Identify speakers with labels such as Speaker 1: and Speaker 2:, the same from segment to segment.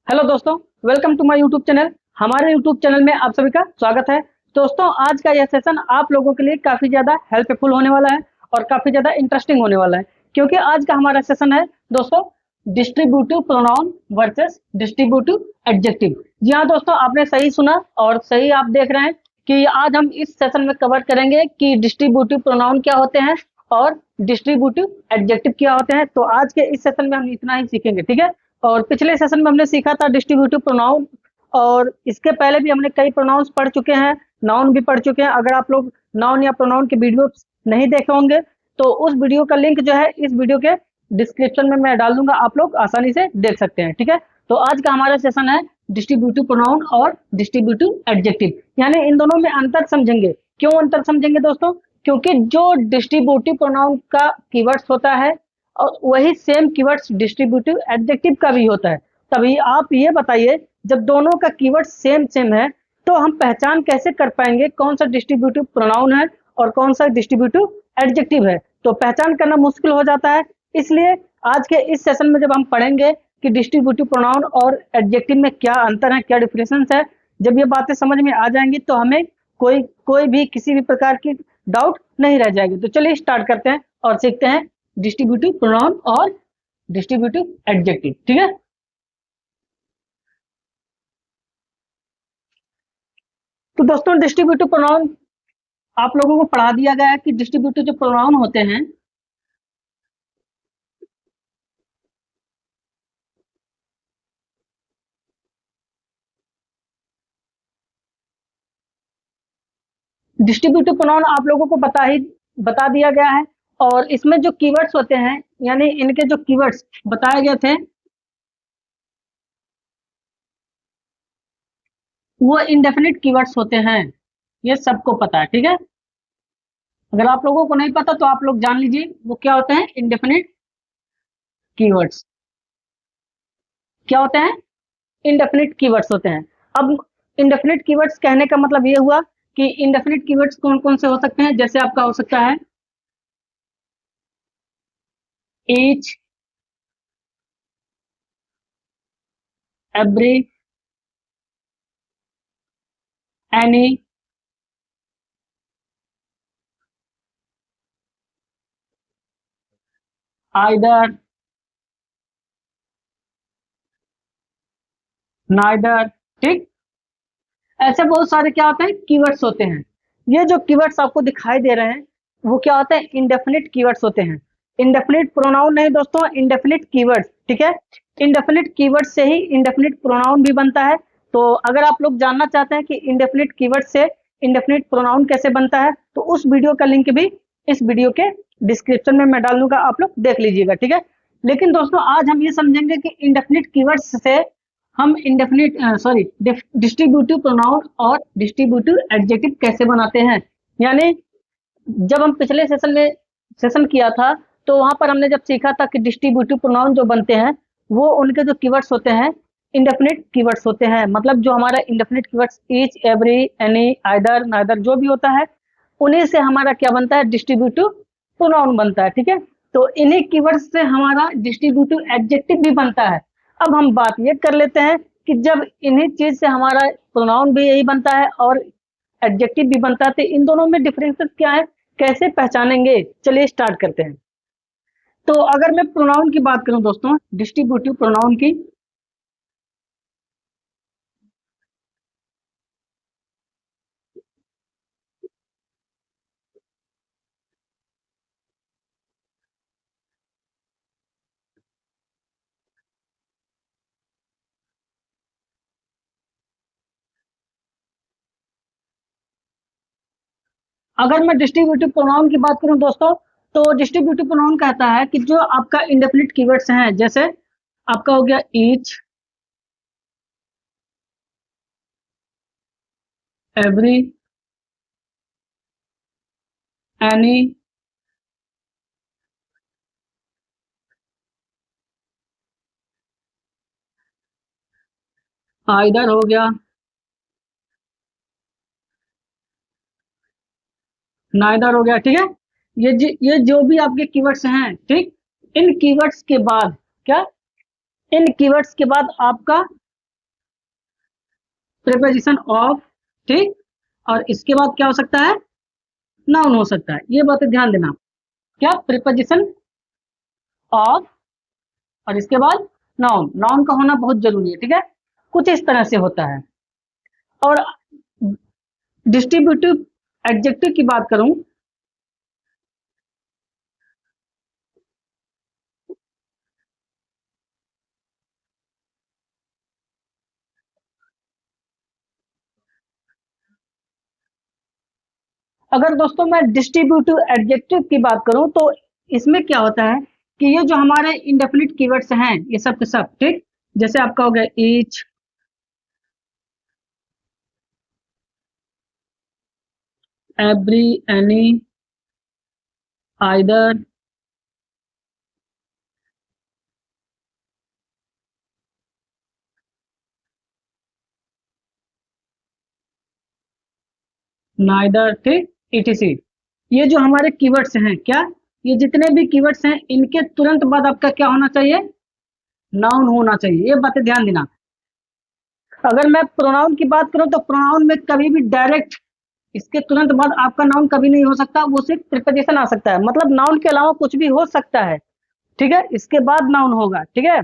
Speaker 1: Hello दोस्तों, welcome to my YouTube channel. हमारे YouTube channel में आप सभी का स्वागत है। दोस्तों, आज का यह सेशन आप लोगों के लिए काफ़ी ज़्यादा हेल्पफुल होने वाला है और काफ़ी ज़्यादा इंटरेस्टिंग होने वाला है, क्योंकि आज का हमारा सेशन है दोस्तों distributive pronoun versus distributive adjective. जी हाँ दोस्तों, आपने सही सुना और सही आप देख रहे हैं कि आज हम इस सेशन में कवर करेंगे कि डिस्ट्रीब्यूटिव प्रोनाउन क्या होते हैं और डिस्ट्रीब्यूटिव एडजेक्टिव क्या होते हैं। तो आज के इस सेशन में हम इतना ही सीखेंगे, ठीक है। और पिछले सेशन में हमने सीखा था डिस्ट्रीब्यूटिव प्रोनाउन, और इसके पहले भी हमने कई प्रोनाउंस पढ़ चुके हैं, नाउन भी पढ़ चुके हैं। अगर आप लोग नाउन या प्रोनाउन के वीडियो नहीं देखे होंगे तो उस वीडियो का लिंक जो है इस वीडियो के डिस्क्रिप्शन में मैं डाल दूंगा, आप लोग आसानी से देख सकते हैं, ठीक है। तो आज का हमारा सेशन है डिस्ट्रीब्यूटिव प्रोनाउन और डिस्ट्रीब्यूटिव एडजेक्टिव, यानी इन दोनों में अंतर समझेंगे। क्यों अंतर समझेंगे दोस्तों? क्योंकि जो डिस्ट्रीब्यूटिव प्रोनाउन का कीवर्ड्स होता है और वही सेम कीवर्ड्स डिस्ट्रीब्यूटिव एडजेक्टिव का भी होता है। तभी आप ये बताइए, जब दोनों का कीवर्ड सेम सेम है तो हम पहचान कैसे कर पाएंगे कौन सा डिस्ट्रीब्यूटिव प्रोनाउन है और कौन सा डिस्ट्रीब्यूटिव एडजेक्टिव है? तो पहचान करना मुश्किल हो जाता है। इसलिए आज के इस सेशन में जब हम पढ़ेंगे कि डिस्ट्रीब्यूटिव प्रोनाउन और एडजेक्टिव में क्या अंतर है, क्या डिफरेंस है, जब ये बातें समझ में आ जाएंगी तो हमें कोई भी किसी भी प्रकार की डाउट नहीं रह जाएगी। तो चलिए स्टार्ट करते हैं और सीखते हैं डिस्ट्रीब्यूटिव प्रोनाउन और डिस्ट्रीब्यूटिव एडजेक्टिव, ठीक है। तो दोस्तों, डिस्ट्रीब्यूटिव प्रोनाउन आप लोगों को पढ़ा दिया गया है कि डिस्ट्रीब्यूटिव जो प्रोनाउन होते हैं डिस्ट्रीब्यूटिव प्रोनाउन आप लोगों को बता दिया गया है। और इसमें जो कीवर्ड्स होते हैं, यानी इनके जो कीवर्ड्स बताए गए थे वो इंडेफिनिट कीवर्ड्स होते हैं, ये सबको पता है, ठीक है। अगर आप लोगों को नहीं पता तो आप लोग जान लीजिए वो क्या होते हैं। इंडेफिनिट कीवर्ड्स क्या होते हैं? इंडेफिनिट कीवर्ड्स होते हैं। अब इंडेफिनिट कीवर्ड्स कहने का मतलब ये हुआ कि इंडेफिनिट कीवर्ड्स कौन कौन से हो सकते हैं। जैसे आपका हो सकता है each, every, any, either, neither, ठीक। ऐसे बहुत सारे क्या होते हैं कीवर्ड्स होते हैं। ये जो कीवर्ड्स आपको दिखाई दे रहे हैं वो क्या होते हैं? इंडेफिनिट कीवर्ड्स होते हैं। इंडेफिनिट प्रोनाउन नहीं दोस्तों, इंडेफिनिट कीवर्ड्स, ठीक है। इंडेफिनिट कीवर्ड से ही इंडेफिनिट प्रोनाउन भी बनता है। तो अगर आप लोग जानना चाहते हैं कि इंडेफिनिट कीवर्ड से इंडेफिनिट प्रोनाउन कैसे बनता है तो उस वीडियो का लिंक भी इस वीडियो के डिस्क्रिप्शन में मैं डाल दूंगा, आप लोग देख लीजिएगा, ठीक है। लेकिन दोस्तों, आज हम ये समझेंगे कि इंडेफिनिट कीवर्ड्स से हम डिस्ट्रीब्यूटिव प्रोनाउन और डिस्ट्रीब्यूटिव एडजेक्टिव कैसे बनाते हैं। यानी जब हम पिछले सेशन किया था तो वहां पर हमने जब सीखा था कि डिस्ट्रीब्यूटिव प्रोनाउन जो बनते हैं वो उनके जो कीवर्ड्स होते हैं इंडेफिनिट कीवर्ड्स होते हैं। मतलब जो हमारा indefinite keywords each, every, any, either, neither जो भी होता है उन्हीं से हमारा क्या बनता है? डिस्ट्रीब्यूटिव प्रोनाउन बनता है, ठीक है। तो इन्हीं कीवर्ड्स से हमारा डिस्ट्रीब्यूटिव एडजेक्टिव भी बनता है। अब हम बात ये कर लेते हैं कि जब इन्हीं चीज से हमारा प्रोनाउन भी यही बनता है और एडजेक्टिव भी बनता है तो इन दोनों में डिफरेंसेस क्या है, कैसे पहचानेंगे? चलिए स्टार्ट करते हैं। तो अगर मैं प्रोनाउन की बात करूं दोस्तों, डिस्ट्रीब्यूटिव प्रोनाउन की, अगर मैं डिस्ट्रीब्यूटिव प्रोनाउन की बात करूं दोस्तों, तो डिस्ट्रीब्यूटिव प्रोनाउन कहता है कि जो आपका इंडेफिनिट कीवर्ड्स हैं, जैसे आपका हो गया ईच, एवरी, एनी, आइदर हो गया, नाइदर हो गया, ठीक है। ये जो भी आपके कीवर्ड्स हैं, ठीक। इन कीवर्ड्स के बाद क्या? इन कीवर्ड्स के बाद आपका प्रीपोजिशन ऑफ, ठीक। और इसके बाद क्या हो सकता है, नाउन हो सकता है। ये बातें ध्यान देना, क्या प्रीपोजिशन ऑफ और इसके बाद नाउन, नाउन का होना बहुत जरूरी है, ठीक है। कुछ इस तरह से होता है। और डिस्ट्रीब्यूटिव एडजेक्टिव की बात करूं, अगर दोस्तों मैं डिस्ट्रीब्यूटिव एडजेक्टिव की बात करूं तो इसमें क्या होता है कि ये जो हमारे इंडेफिनिट कीवर्ड्स हैं ये सब के सब, ठीक। जैसे आपका हो गया each, every, any, either, neither, ठीक, ईटीसी। ये जो हमारे कीवर्ड्स हैं, क्या ये जितने भी कीवर्ड्स हैं इनके तुरंत बाद आपका क्या होना चाहिए, नाउन होना चाहिए। ये बातें ध्यान देना। अगर मैं प्रोनाउन की बात करूं तो प्रोनाउन में कभी भी डायरेक्ट इसके तुरंत बाद आपका नाउन कभी नहीं हो सकता, वो सिर्फ प्रीपोजिशन आ सकता है, मतलब नाउन के अलावा कुछ भी हो सकता है, ठीक है, इसके बाद नाउन होगा, ठीक है।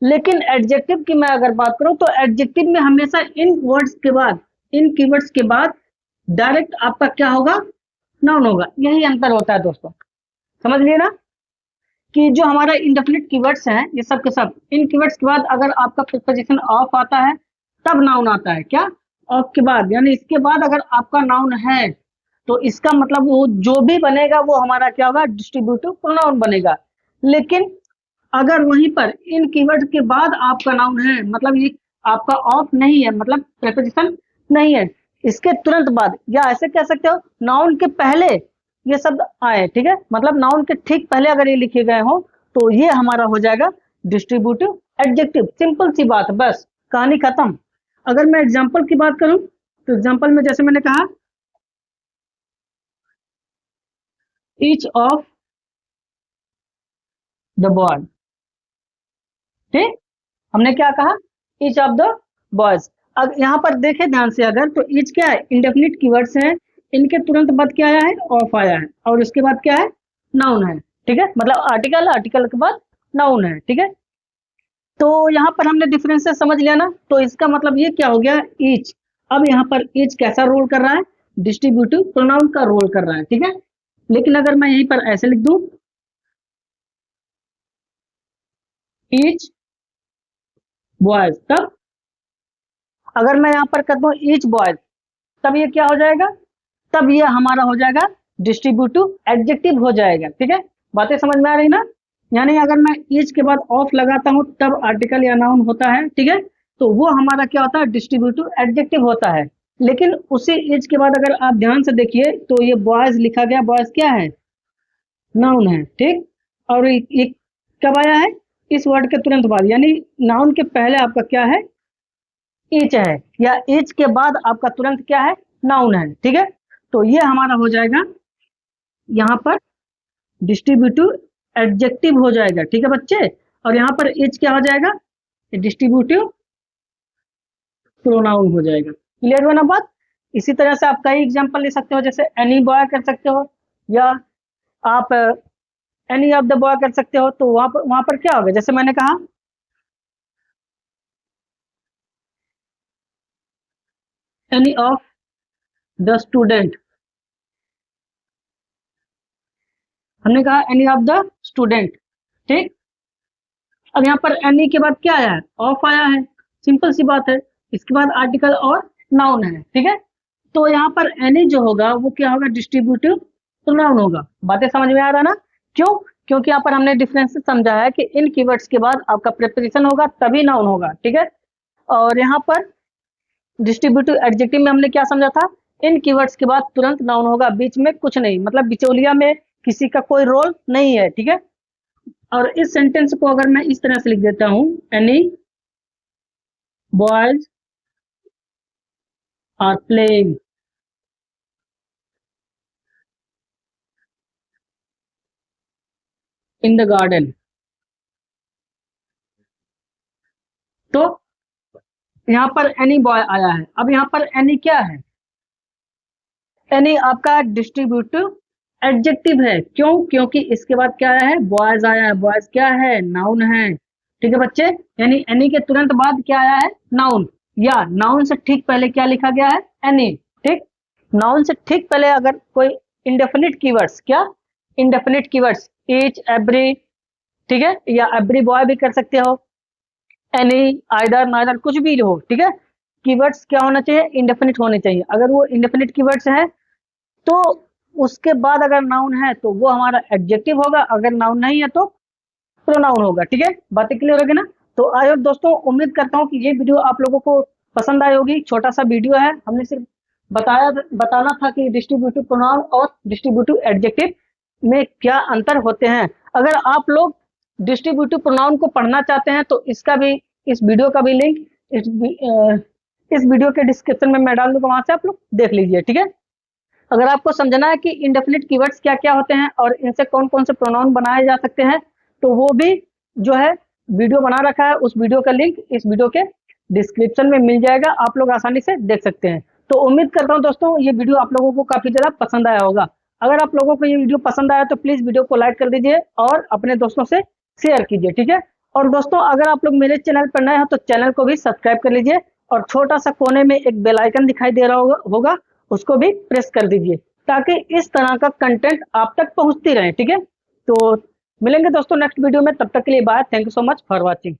Speaker 1: लेकिन एडजेक्टिव की मैं अगर बात करूं तो एडजेक्टिव में हमेशा इन वर्ड्स के बाद, इन कीवर्ड्स के बाद डायरेक्ट आपका क्या होगा, नाउन होगा। यही अंतर होता है दोस्तों, समझ लिए ना, कि जो हमारा इंडेफिनिट कीवर्ड्स हैं ये सब के सब, इन कीवर्ड्स के बाद अगर आपका प्रीपोजिशन ऑफ आता है तब नाउन आता है, क्या, ऑफ के बाद, यानी इसके बाद अगर आपका नाउन है तो इसका मतलब वो जो भी बनेगा वो हमारा क्या होगा, डिस्ट्रीब्यूटिव प्रोनाउन बनेगा। लेकिन अगर वहीं पर इन कीवर्ड के बाद आपका नाउन है, मतलब ये आपका ऑफ नहीं है, मतलब प्रीपोजिशन नहीं है, इसके तुरंत बाद, या ऐसे कह सकते हो नाउन के पहले ये शब्द आए, ठीक है, मतलब नाउन के ठीक पहले अगर ये लिखे गए हो तो ये हमारा हो जाएगा डिस्ट्रीब्यूटिव एडजेक्टिव। सिंपल सी बात, बस कहानी खत्म। अगर मैं एग्जाम्पल की बात करूं तो एग्जाम्पल में जैसे मैंने कहा ईच ऑफ द बॉय, ठीक, हमने क्या कहा, ईच ऑफ द बॉयज। अब यहाँ पर देखे ध्यान से, अगर तो ईच क्या है, इंडेफिनिट कीवर्ड्स हैं, इनके तुरंत बाद क्या आया है, ऑफ आया है, और उसके बाद क्या है, नाउन है, ठीक है, मतलब आर्टिकल, आर्टिकल के बाद नाउन है, ठीक है। तो यहाँ पर हमने डिफरेंसेस समझ लिया ना, तो इसका मतलब ये क्या हो गया, ईच। अब यहाँ पर ईच कैसा रोल कर रहा है, डिस्ट्रीब्यूटिव प्रोनाउन का रोल कर रहा है, ठीक है। लेकिन अगर मैं यहीं पर ऐसे लिख दूं ईच बॉयज, तब अगर मैं यहाँ पर कर दूं ईच बॉयज, तब ये क्या हो जाएगा, तब ये हमारा हो जाएगा डिस्ट्रीब्यूटिव एडजेक्टिव हो जाएगा, ठीक है। बातें समझ में आ रही ना, यानी अगर मैं ईच के बाद ऑफ लगाता हूं तब आर्टिकल या नाउन होता है, ठीक है, तो वो हमारा क्या होता है, डिस्ट्रीब्यूटिव एडजेक्टिव होता है। लेकिन उसी ईच के बाद अगर आप ध्यान से देखिए तो ये बॉयज लिखा गया, बॉयज क्या है, नाउन है, ठीक। और ये कब आया है, इस वर्ड के तुरंत बाद, यानी नाउन के पहले आपका क्या है, ईच है, या ईच के बाद आपका तुरंत क्या है, नाउन है, ठीक है। तो ये हमारा हो जाएगा यहाँ पर डिस्ट्रीब्यूटिव एडजेक्टिव हो जाएगा, ठीक है बच्चे। और यहाँ पर ईच क्या हो जाएगा, डिस्ट्रीब्यूटिव प्रोनाउन हो जाएगा। क्लियर हुआ ना बात। इसी तरह से आप कई एग्जांपल ले सकते हो, जैसे एनी बॉय कर सकते हो, या आप एनी ऑफ द बॉय कर सकते हो। तो वहां पर क्या होगा, जैसे मैंने कहा एनी ऑफ द स्टूडेंट, हमने कहा एनी ऑफ द स्टूडेंट, ठीक। अब यहाँ पर एनी के बाद क्या आया है, ऑफ आया है, सिंपल सी बात है। इसके बाद आर्टिकल और नाउन है, ठीक है। तो यहाँ पर एनी जो होगा वो क्या होगा, डिस्ट्रीब्यूटिव प्रोनाउन होगा। बातें समझ में आ रहा ना, क्यों, क्योंकि यहाँ पर हमने डिफरेंस समझा है कि इन कीवर्ड्स के बाद आपका प्रेपोजिशन होगा तभी नाउन होगा, ठीक है। और यहाँ पर डिस्ट्रीब्यूटिव एडजेक्टिव में हमने क्या समझा था, इन कीवर्ड्स के बाद तुरंत नाउन होगा, बीच में कुछ नहीं, मतलब बिचौलिया में किसी का कोई रोल नहीं है, ठीक है। और इस सेंटेंस को अगर मैं इस तरह से लिख देता हूं, any boys are playing in the garden, तो यहाँ पर एनी बॉय आया है। अब यहाँ पर एनी क्या है? एनी आपका डिस्ट्रीब्यूटिव एडजेक्टिव है। क्यों? क्योंकि इसके बाद क्या आया है? बॉयज आया है। बॉयज क्या है? नाउन है। ठीक है बच्चे, यानी एनी के तुरंत बाद क्या आया है? नाउन। या नाउन से ठीक पहले क्या लिखा गया है? एनी। ठीक, नाउन से ठीक पहले अगर कोई इंडेफिनिट कीवर्ड्स, क्या इंडेफिनिट कीवर्ड्स, ईच, एवरी, ठीक है, या एवरी बॉय भी कर सकते हो, एनी, आइदर, नाइदर, कुछ भी हो। ठीक है, कीवर्ड्स क्या होना चाहिए? इंडेफिनिट होने चाहिए। अगर वो इंडेफिनिट कीवर्ड्स है तो उसके बाद अगर नाउन है तो वो हमारा एडजेक्टिव होगा, अगर नाउन नहीं है तो प्रोनाउन होगा। ठीक है, बातें क्लियर होगी ना? तो आइए दोस्तों, उम्मीद करता हूँ कि ये वीडियो आप लोगों को पसंद आई होगी। छोटा सा वीडियो है, हमने सिर्फ बताना था कि डिस्ट्रीब्यूटिव प्रोनाउन और डिस्ट्रीब्यूटिव एडजेक्टिव में क्या अंतर होते हैं। अगर आप लोग डिस्ट्रीब्यूटिव प्रोनाउन को पढ़ना चाहते हैं तो इसका भी, इस वीडियो का भी लिंक इस वीडियो के डिस्क्रिप्शन में मैं डाल दूंगा, वहां से आप लोग देख लीजिए। ठीक है, अगर आपको समझना है कि इंडेफिनिट कीवर्ड्स क्या क्या होते हैं और इनसे कौन कौन से प्रोनाउन बनाए जा सकते हैं, तो वो भी जो है वीडियो बना रखा है, उस वीडियो का लिंक इस वीडियो के डिस्क्रिप्शन में मिल जाएगा, आप लोग आसानी से देख सकते हैं। तो उम्मीद करता हूँ दोस्तों ये वीडियो आप लोगों को काफी ज्यादा पसंद आया होगा। अगर आप लोगों को ये वीडियो पसंद आया तो प्लीज वीडियो को लाइक कर दीजिए और अपने दोस्तों से शेयर कीजिए। ठीक है, और दोस्तों अगर आप लोग मेरे चैनल पर नए हो तो चैनल को भी सब्सक्राइब कर लीजिए और छोटा सा कोने में एक बेल आइकन दिखाई दे रहा होगा, उसको भी प्रेस कर दीजिए ताकि इस तरह का कंटेंट आप तक पहुंचती रहे। ठीक है, तो मिलेंगे दोस्तों नेक्स्ट वीडियो में, तब तक के लिए bye. Thank you so much for watching.